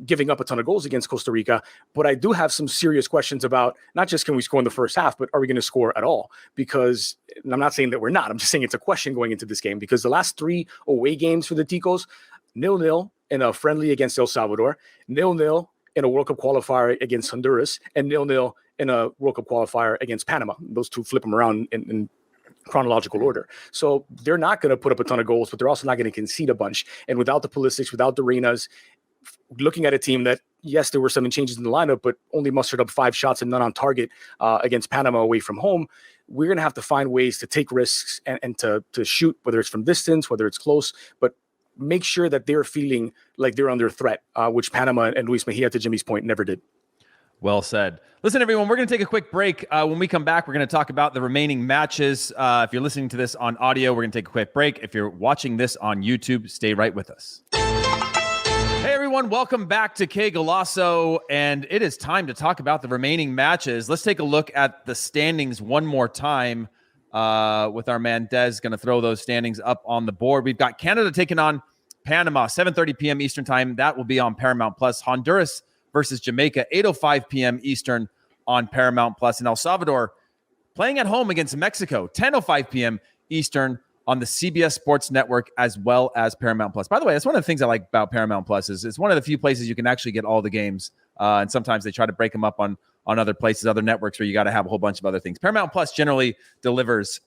giving up a ton of goals against Costa Rica, but I do have some serious questions about not just can we score in the first half, but are we going to score at all? Because, and I'm not saying that we're not, I'm just saying it's a question going into this game because the last 3 away games for the Ticos, 0-0 in a friendly against El Salvador, 0-0 in a World Cup qualifier against Honduras, and 0-0 in a World Cup qualifier against Panama. Those two flip them around in chronological order. So they're not going to put up a ton of goals, but they're also not going to concede a bunch. And without the Pulisic's, without the Reynas, looking at a team that, yes, there were some changes in the lineup, but only mustered up 5 shots and none on target against Panama away from home, we're going to have to find ways to take risks and to shoot, whether it's from distance, whether it's close, but make sure that they're feeling like they're under threat, which Panama and Luis Mejia, to Jimmy's point, never did. Well said. Listen, everyone, we're going to take a quick break. When we come back, we're going to talk about the remaining matches. If you're listening to this on audio, we're going to take a quick break. If you're watching this on YouTube, stay right with us. Hey, everyone. Welcome back to Qué Golazo, and it is time to talk about the remaining matches. Let's take a look at the standings one more time with our man Des going to throw those standings up on the board. We've got Canada taking on Panama, 7:30 p.m. Eastern time. That will be on Paramount+. Honduras versus Jamaica, 8:05 p.m. Eastern on Paramount+. And El Salvador playing at home against Mexico, 10:05 p.m. Eastern on the CBS Sports Network as well as Paramount+. By the way, that's one of the things I like about Paramount+ is it's one of the few places you can actually get all the games. And sometimes they try to break them up on other places, other networks where you got to have a whole bunch of other things. Paramount+ generally delivers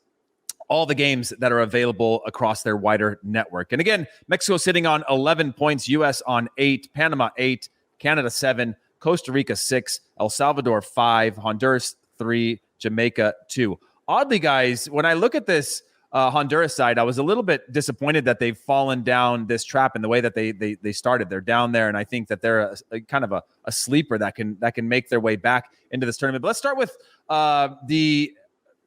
all the games that are available across their wider network. And again, Mexico sitting on 11 points, U.S. on 8, Panama 8, Canada 7, Costa Rica 6, El Salvador 5, Honduras 3, Jamaica 2. Oddly, guys, when I look at this Honduras side, I was a little bit disappointed that they've fallen down this trap in the way that they started. They're down there, and I think that they're a kind of a sleeper that can make their way back into this tournament. But let's start with the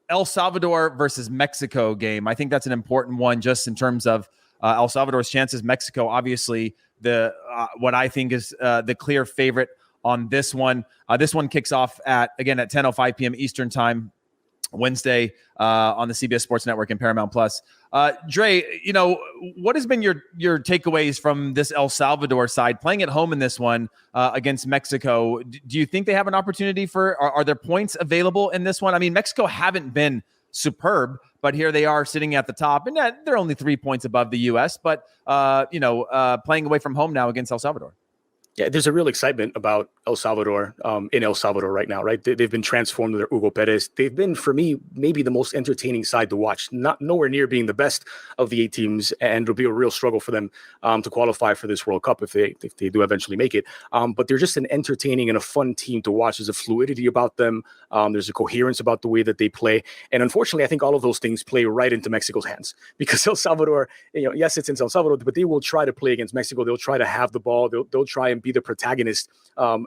El Salvador versus Mexico game. I think that's an important one just in terms of El Salvador's chances. Mexico, obviously, the what I think is the clear favorite on this one. This one kicks off at 10:05 p.m. Eastern time, Wednesday, on the CBS Sports Network and Paramount+. Dre, what has been your takeaways from this El Salvador side playing at home in this one against Mexico? Do you think they have an opportunity are there points available in this one? I mean, Mexico haven't been superb, but here they are sitting at the top, and they're only 3 points above the U.S., but playing away from home now against El Salvador. Yeah, there's a real excitement about El Salvador in El Salvador right now, right? They've been transformed with their Hugo Perez. They've been, for me, maybe the most entertaining side to watch. Nowhere near being the best of the 8 teams, and it'll be a real struggle for them to qualify for this World Cup if they do eventually make it. But they're just an entertaining and a fun team to watch. There's a fluidity about them. There's a coherence about the way that they play. And unfortunately, I think all of those things play right into Mexico's hands because El Salvador, yes, it's in El Salvador, but they will try to play against Mexico. They'll try to have the ball. They'll try and be the protagonist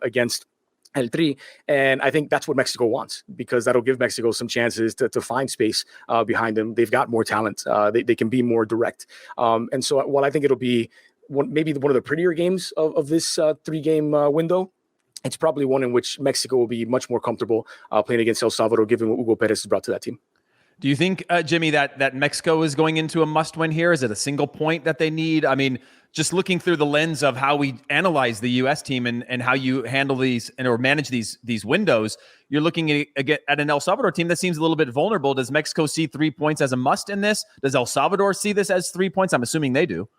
against El Tri, and I think that's what Mexico wants because that'll give Mexico some chances to find space behind them. They've got more talent. They can be more direct. And so while I think it'll be maybe one of the prettier games of this 3-game window, it's probably one in which Mexico will be much more comfortable playing against El Salvador, given what Hugo Perez has brought to that team. Do you think, Jimmy, that Mexico is going into a must-win here? Is it a single point that they need? I mean, just looking through the lens of how we analyze the U.S. team and how you handle these or manage these windows, you're looking at an El Salvador team that seems a little bit vulnerable. Does Mexico see 3 points as a must in this? Does El Salvador see this as 3 points? I'm assuming they do.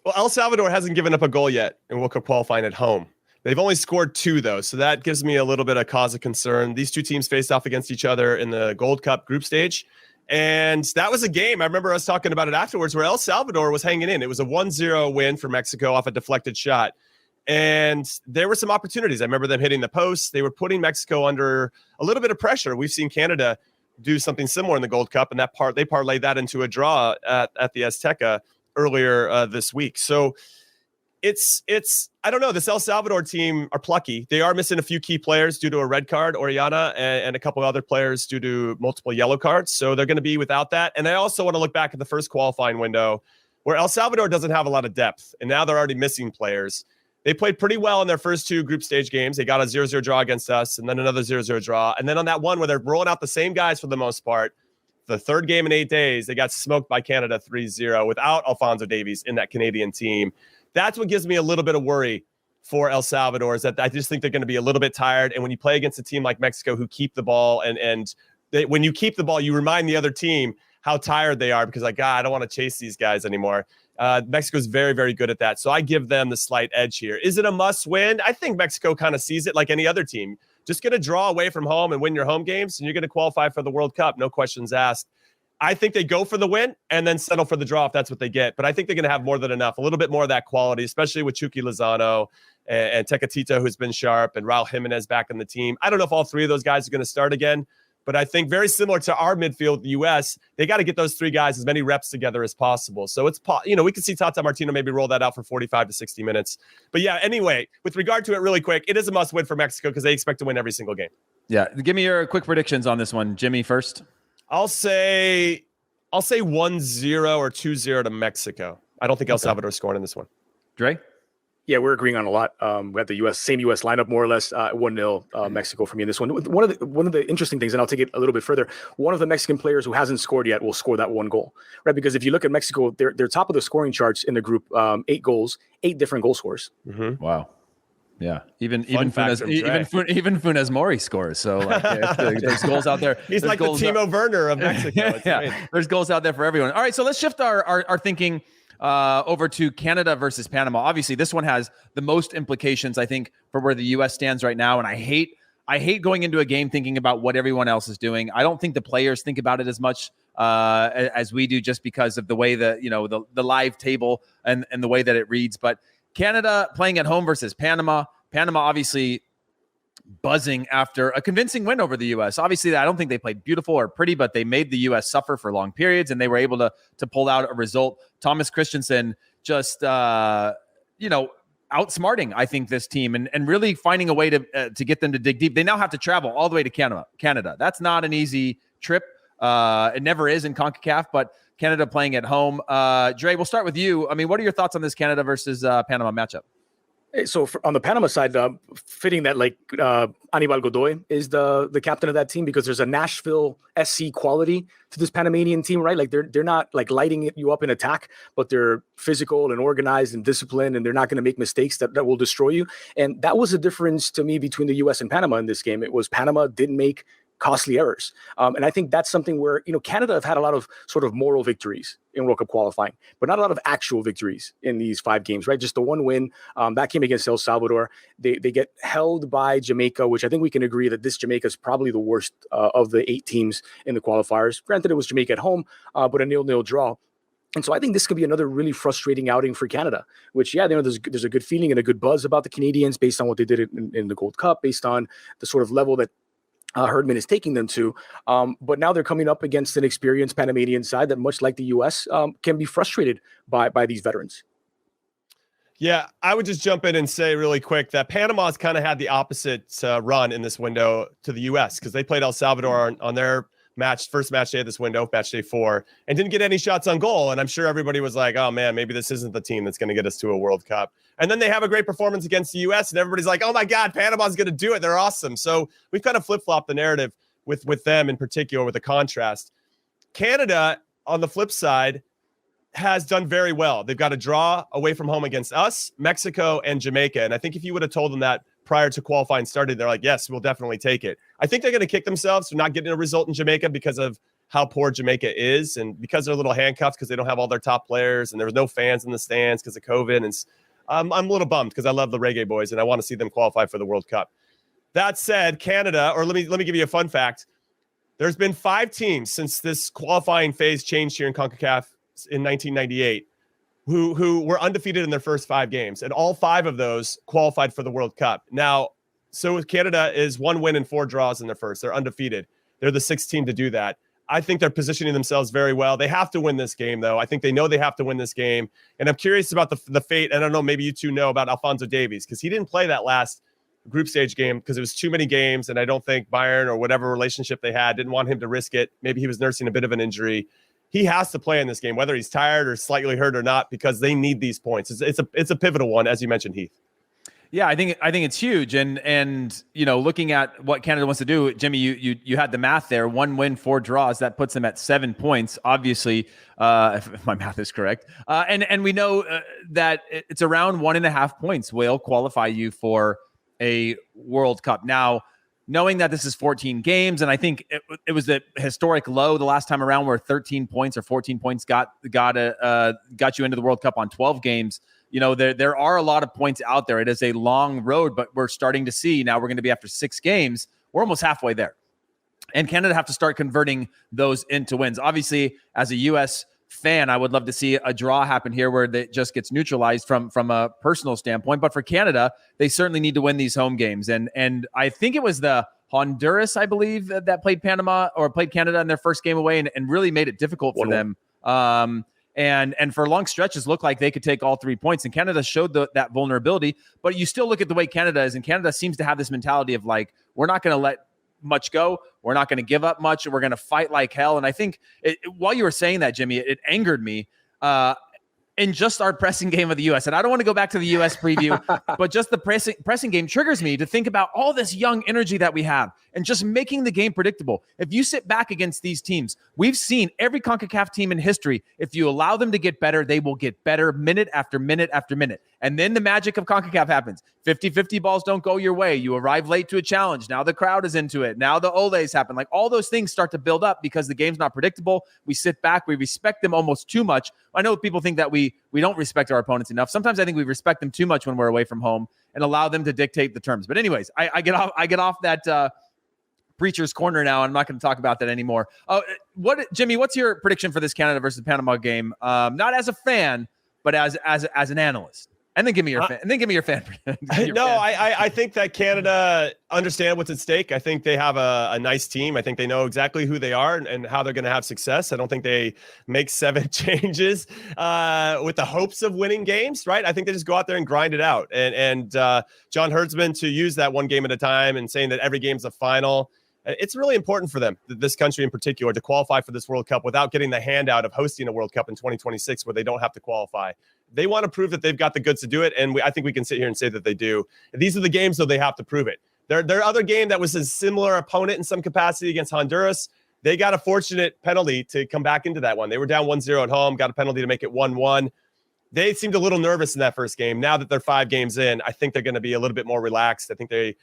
Well, El Salvador hasn't given up a goal yet in World Cup qualifying at home. They've only scored 2, though, so that gives me a little bit of cause of concern. These two teams faced off against each other in the Gold Cup group stage, and that was a game. I remember us talking about it afterwards where El Salvador was hanging in. It was a 1-0 win for Mexico off a deflected shot, and there were some opportunities. I remember them hitting the post. They were putting Mexico under a little bit of pressure. We've seen Canada do something similar in the Gold Cup, and they parlayed that into a draw at the Azteca earlier this week. So it's I don't know. This El Salvador team are plucky. They are missing a few key players due to a red card, Oriana, and a couple of other players due to multiple yellow cards. So they're going to be without that. And I also want to look back at the first qualifying window where El Salvador doesn't have a lot of depth, and now they're already missing players. They played pretty well in their first 2 group stage games. They got a 0-0 draw against us, and then another 0-0 draw. And then on that one where they're rolling out the same guys for the most part, the third game in 8 days, they got smoked by Canada 3-0 without Alphonso Davies in that Canadian team. That's what gives me a little bit of worry for El Salvador, is that I just think they're going to be a little bit tired. And when you play against a team like Mexico who keep the ball, when you keep the ball, you remind the other team how tired they are because, like, God, I don't want to chase these guys anymore. Mexico's very, very good at that. So I give them the slight edge here. Is it a must win? I think Mexico kind of sees it like any other team. Just going to draw away from home and win your home games, and you're going to qualify for the World Cup. No questions asked. I think they go for the win and then settle for the draw if that's what they get. But I think they're going to have more than enough, a little bit more of that quality, especially with Chucky Lozano and Tecatito, who's been sharp, and Raul Jimenez back in the team. I don't know if all 3 of those guys are going to start again, but I think very similar to our midfield, the U.S., they got to get those 3 guys as many reps together as possible. So it's, we could see Tata Martino maybe roll that out for 45 to 60 minutes. But yeah, anyway, with regard to it really quick, it is a must win for Mexico because they expect to win every single game. Yeah. Give me your quick predictions on this one. Jimmy first. I'll say 1-0 or 2-0 to Mexico. I don't think El Salvador scoring in this one. Dre? Yeah, we're agreeing on a lot. We have the same U.S. lineup, more or less, 1-0 Mexico for me in this one. One of the interesting things, and I'll take it a little bit further, one of the Mexican players who hasn't scored yet will score that 1 goal, right? Because if you look at Mexico, they're top of the scoring charts in the group, 8 goals, 8 different goal scorers. Mm-hmm. Wow. Yeah, even Funes Mori scores. So like, there's goals out there. He's like the Timo Werner of Mexico. Yeah, there's goals out there for everyone. All right, so let's shift our thinking over to Canada versus Panama. Obviously, this one has the most implications, I think, for where the U.S. stands right now. And I hate going into a game thinking about what everyone else is doing. I don't think the players think about it as much as we do, just because of the way that the live table and the way that it reads. But Canada playing at home versus Panama. Panama obviously buzzing after a convincing win over the U.S. Obviously, I don't think they played beautiful or pretty, but they made the U.S. suffer for long periods, and they were able to pull out a result. Thomas Christensen just, outsmarting, I think, this team and really finding a way to get them to dig deep. They now have to travel all the way to Canada. That's not an easy trip. It never is in CONCACAF, but Canada playing at home. Dre, we'll start with you. I mean, what are your thoughts on this Canada versus Panama matchup? So on the Panama side, fitting that Aníbal Godoy is the captain of that team, because there's a Nashville SC quality to this Panamanian team, right? Like they're not like lighting you up in attack, but they're physical and organized and disciplined, and they're not going to make mistakes that will destroy you. And that was the difference to me between the U.S. and Panama in this game. It was Panama didn't make costly errors. And I think that's something where, Canada have had a lot of sort of moral victories in World Cup qualifying, but not a lot of actual victories in these 5 games, right? Just the 1 win that came against El Salvador. They get held by Jamaica, which I think we can agree that this Jamaica is probably the worst of the 8 teams in the qualifiers. Granted, it was Jamaica at home, but a 0-0 draw. And so I think this could be another really frustrating outing for Canada, which, there's a good feeling and a good buzz about the Canadians based on what they did in the Gold Cup, based on the sort of level that Herdman is taking them to. But now they're coming up against an experienced Panamanian side that, much like the U.S., can be frustrated by these veterans. Yeah, I would just jump in and say really quick that Panama's kind of had the opposite run in this window to the U.S. because they played El Salvador on their first match day of this window, match day 4, and didn't get any shots on goal. And I'm sure everybody was like, oh man, maybe this isn't the team that's going to get us to a World Cup. And then they have a great performance against the U.S. and everybody's like, oh my God, Panama's going to do it. They're awesome. So we've kind of flip-flopped the narrative with them in particular, with the contrast. Canada, on the flip side, has done very well. They've got a draw away from home against us, Mexico, and Jamaica. And I think if you would have told them that prior to qualifying started, they're like, yes, we'll definitely take it. I think they're going to kick themselves for not getting a result in Jamaica because of how poor Jamaica is and because they're a little handcuffed because they don't have all their top players and there was no fans in the stands because of COVID. And I'm a little bummed because I love the Reggae Boys and I want to see them qualify for the World Cup. That said, Canada, or let me give you a fun fact. There's been 5 teams since this qualifying phase changed here in CONCACAF in 1998 who were undefeated in their first 5 games, and all 5 of those qualified for the World Cup. Now, so Canada is 1 win and 4 draws in their first. They're undefeated. They're the 6th team to do that. I think they're positioning themselves very well. They have to win this game, though. I think they know they have to win this game, and I'm curious about the fate. I don't know, maybe you two know about Alphonso Davies because he didn't play that last group stage game because it was too many games, and I don't think Bayern or whatever relationship they had didn't want him to risk it. Maybe he was nursing a bit of an injury. He has to play in this game, whether he's tired or slightly hurt or not, because they need these points. It's a pivotal one, as you mentioned, Heath. Yeah, I think it's huge, and looking at what Canada wants to do, Jimmy, you had the math there: 1 win, 4 draws. That puts them at 7 points. Obviously, if my math is correct, and we know that it's around 1.5 points will qualify you for a World Cup. Now, knowing that this is 14 games, and I think it was a historic low the last time around where 13 points or 14 points got you into the World Cup on 12 games. There are a lot of points out there. It is a long road, but we're starting to see now we're going to be after 6 games. We're almost halfway there. And Canada have to start converting those into wins. Obviously, as a U.S. fan, I would love to see a draw happen here where it just gets neutralized from a personal standpoint. But for Canada, they certainly need to win these home games. And I think it was the Honduras, I believe, that played Panama or played Canada in their first game away and really made it difficult for them. And for long stretches looked like they could take all 3 points. And Canada showed that vulnerability. But you still look at the way Canada is, and Canada seems to have this mentality of like, we're not going to let much go. We're not going to give up much. We're going to fight like hell. And I think while you were saying that, Jimmy, it angered me in just our pressing game of the U.S. And I don't want to go back to the U.S. preview, but just the pressing game triggers me to think about all this young energy that we have and just making the game predictable. If you sit back against these teams, we've seen every CONCACAF team in history, if you allow them to get better, they will get better minute after minute after minute. And then the magic of CONCACAF happens. 50-50 balls don't go your way. You arrive late to a challenge. Now the crowd is into it. Now the Olays happen. Like all those things start to build up because the game's not predictable. We sit back. We respect them almost too much. I know people think that we don't respect our opponents enough. Sometimes I think we respect them too much when we're away from home and allow them to dictate the terms. But anyways, I get off that preacher's corner now. I'm not going to talk about that anymore. Jimmy, what's your prediction for this Canada versus Panama game? Not as a fan, but as an analyst. And then give me your fan. And then give me your fan. I think that Canada understand what's at stake. I think they have a nice team. I think they know exactly who they are and how they're going to have success. I don't think they make 7 changes with the hopes of winning games, right? I think they just go out there and grind it out. And John Hertzman to use that 1 game at a time and saying that every game's a final. It's really important for them, this country in particular, to qualify for this World Cup without getting the handout of hosting a World Cup in 2026 where they don't have to qualify. They want to prove that they've got the goods to do it, and I think we can sit here and say that they do. These are the games, though, they have to prove it. Their other game that was a similar opponent in some capacity against Honduras, they got a fortunate penalty to come back into that one. They were down 1-0 at home, got a penalty to make it 1-1. They seemed a little nervous in that first game. Now that they're 5 games in, I think they're going to be a little bit more relaxed. I think they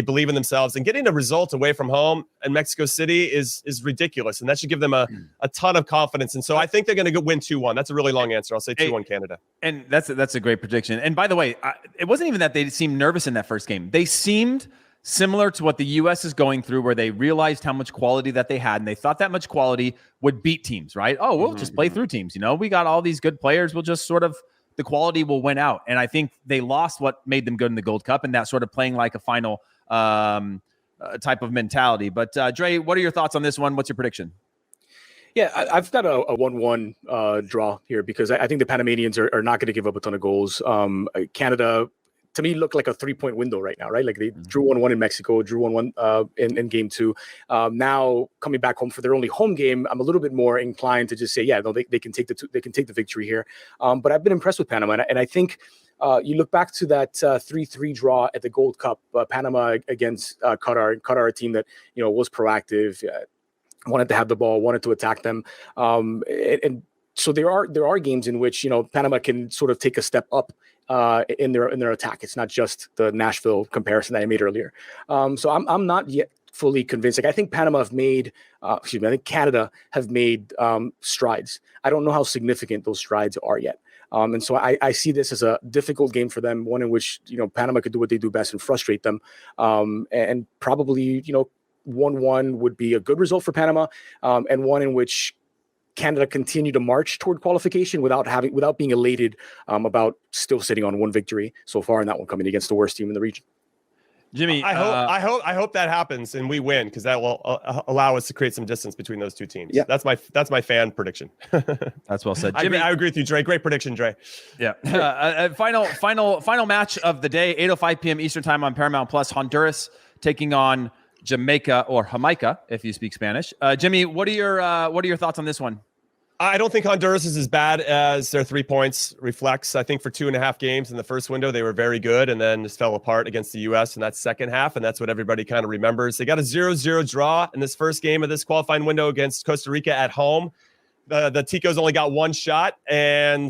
believe in themselves, and getting a result away from home in Mexico City is ridiculous. And that should give them a ton of confidence. And so I think they're going to go win 2-1. That's a really long answer. I'll say 2-1 Canada. And that's a great prediction. And by the way, it wasn't even that they seemed nervous in that first game. They seemed similar to what the U.S. is going through, where they realized how much quality that they had. And they thought that much quality would beat teams, right? Oh, we'll just play through teams. We got all these good players. We'll just sort of, the quality will win out. And I think they lost what made them good in the Gold Cup, and that sort of playing like a final type of mentality. But Dre, what are your thoughts on this one? What's your prediction? Yeah, I've got a 1-1 draw here because I think the Panamanians are not going to give up a ton of goals. Canada, to me, look like a 3-point window right now, right? Like they drew 1-1 in Mexico, drew 1-1 in game 2. Now coming back home for their only home game, I'm a little bit more inclined to just say, yeah, no, they can take the victory here. But I've been impressed with Panama, and I think you look back to that 3-3 draw at the Gold Cup, Panama against Qatar, a team that was proactive. wanted to have the ball, wanted to attack them. And so there are games in which, Panama can sort of take a step up in their attack. It's not just the Nashville comparison that I made earlier. So I'm not yet fully convinced. Like, I think Panama have made, I think Canada have made strides. I don't know how significant those strides are yet. And so I see this as a difficult game for them, one in which, Panama could do what they do best and frustrate them. And probably, 1-1 would be a good result for Panama, and one in which Canada continue to march toward qualification without being elated about still sitting on one victory so far, and that one coming against the worst team in the region. Jimmy, I hope that happens and we win, because that will allow us to create some distance between those two teams. Yeah, that's my fan prediction. That's well said, Jimmy. I agree with you, Dre. Great prediction, Dre. Yeah. Final match of the day, 8:05 p.m. Eastern time on Paramount Plus. Honduras taking on Jamaica, or Jamaica if you speak Spanish. Jimmy, what are your thoughts on this one? I don't think Honduras is as bad as their 3 points reflects. I think for 2.5 games in the first window, they were very good and then just fell apart against the U.S. in that second half, and that's what everybody kind of remembers. They got a 0-0 draw in this first game of this qualifying window against Costa Rica at home. The Ticos only got 1 shot, and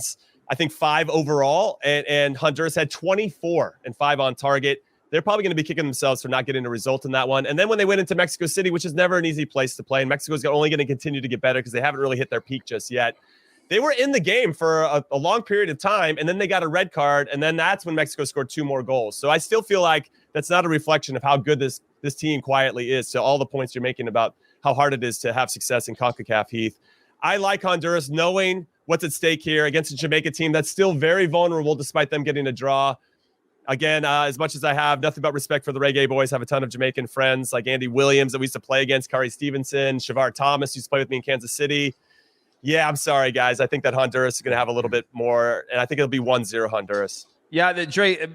I think 5 overall, and Honduras had 24 and 5 on target. They're probably going to be kicking themselves for not getting a result in that one. And then when they went into Mexico City, which is never an easy place to play, and Mexico's only going to continue to get better because they haven't really hit their peak just yet. They were in the game for a long period of time, and then they got a red card, and then that's when Mexico scored 2 more goals. So I still feel like that's not a reflection of how good this team quietly is. So all the points you're making about how hard it is to have success in CONCACAF, Heath. I like Honduras knowing what's at stake here against a Jamaica team that's still very vulnerable despite them getting a draw. Again, as much as I have nothing but respect for the Reggae Boys, have a ton of Jamaican friends like Andy Williams that we used to play against, Kari Stevenson, Shavar Thomas used to play with me in Kansas City. Yeah, I'm sorry, guys. I think that Honduras is going to have a little bit more, and I think it'll be 1-0 Honduras. Yeah, Dre,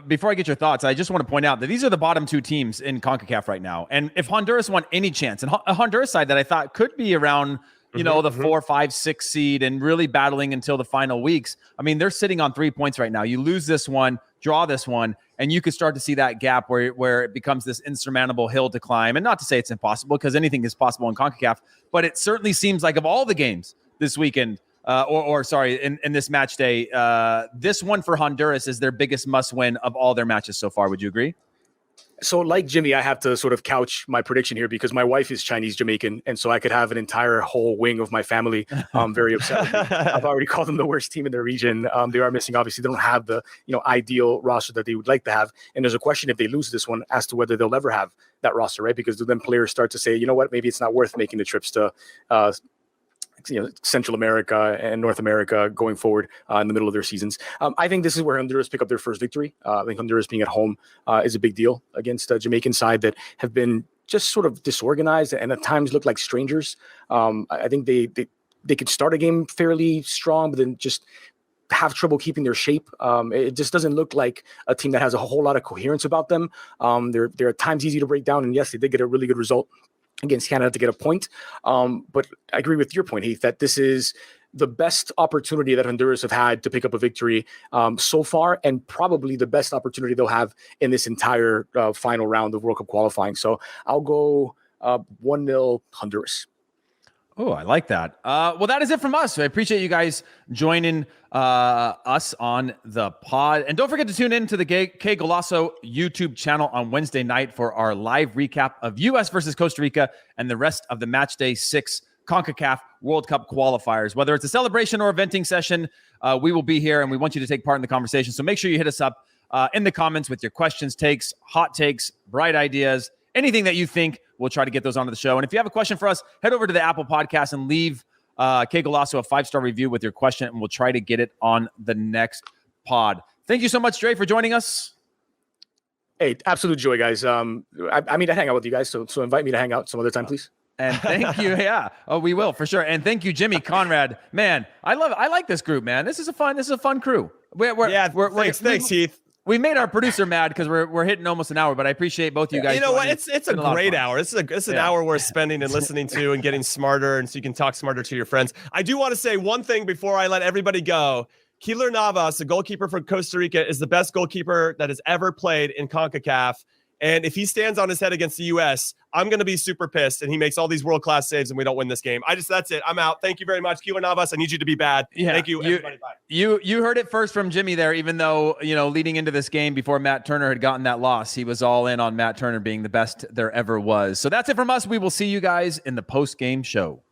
before I get your thoughts, I just want to point out that these are the bottom 2 teams in CONCACAF right now. And if Honduras won any chance, and a Honduras side that I thought could be around the 4, 5, 6 seed and really battling until the final weeks. I mean, they're sitting on 3 points right now. You lose this one, draw this one, and you could start to see that gap where it becomes this insurmountable hill to climb. And not to say it's impossible, because anything is possible in CONCACAF, but it certainly seems like of all the games this weekend, in this match day, this one for Honduras is their biggest must win of all their matches so far. Would you agree? So like Jimmy, I have to sort of couch my prediction here because my wife is Chinese Jamaican. And so I could have an entire whole wing of my family very upset with me. I've already called them the worst team in their region. They are missing, obviously, they don't have the ideal roster that they would like to have. And there's a question if they lose this one as to whether they'll ever have that roster, right? Because then players start to say, you know what, maybe it's not worth making the trips to Central America and North America going forward in the middle of their seasons. I think this is where Honduras pick up their first victory. I think Honduras being at home is a big deal against a Jamaican side that have been just sort of disorganized and at times look like strangers. I think they could start a game fairly strong, but then just have trouble keeping their shape. It just doesn't look like a team that has a whole lot of coherence about them. They're at times easy to break down, and yes, they did get a really good result against Canada to get a point. But I agree with your point, Heath, that this is the best opportunity that Honduras have had to pick up a victory so far, and probably the best opportunity they'll have in this entire final round of World Cup qualifying. So I'll go 1-0 Honduras. Oh, I like that. Well, that is it from us. I appreciate you guys joining us on the pod. And don't forget to tune in to the Qué Golazo YouTube channel on Wednesday night for our live recap of U.S. versus Costa Rica and the rest of the Matchday 6 CONCACAF World Cup qualifiers. Whether it's a celebration or a venting session, we will be here, and we want you to take part in the conversation. So make sure you hit us up in the comments with your questions, takes, hot takes, bright ideas, anything that you think. We'll try to get those onto the show. And if you have a question for us, head over to the Apple Podcast and leave Qué Golazo a 5-star review with your question, and we'll try to get it on the next pod. Thank you so much, Dre, for joining us. Hey, absolute joy, guys. I mean, I hang out with you guys, so invite me to hang out some other time, please. And thank you. Yeah. Oh, we will for sure. And thank you, Jimmy, Conrad. Man, I like this group, man. This is a fun crew. Thanks, Heath. We made our producer mad because we're hitting almost an hour, but I appreciate both you guys. You know what? It's a great hour. It's an hour worth spending and listening to and getting smarter, and so you can talk smarter to your friends. I do want to say one thing before I let everybody go. Keylor Navas, the goalkeeper for Costa Rica, is the best goalkeeper that has ever played in CONCACAF. And if he stands on his head against the U.S., I'm going to be super pissed, and he makes all these world-class saves, and we don't win this game. That's it. I'm out. Thank you very much. Keylor Navas, I need you to be bad. Yeah, thank you, everybody. Bye. You heard it first from Jimmy there, even though, leading into this game before Matt Turner had gotten that loss, he was all in on Matt Turner being the best there ever was. So that's it from us. We will see you guys in the post-game show.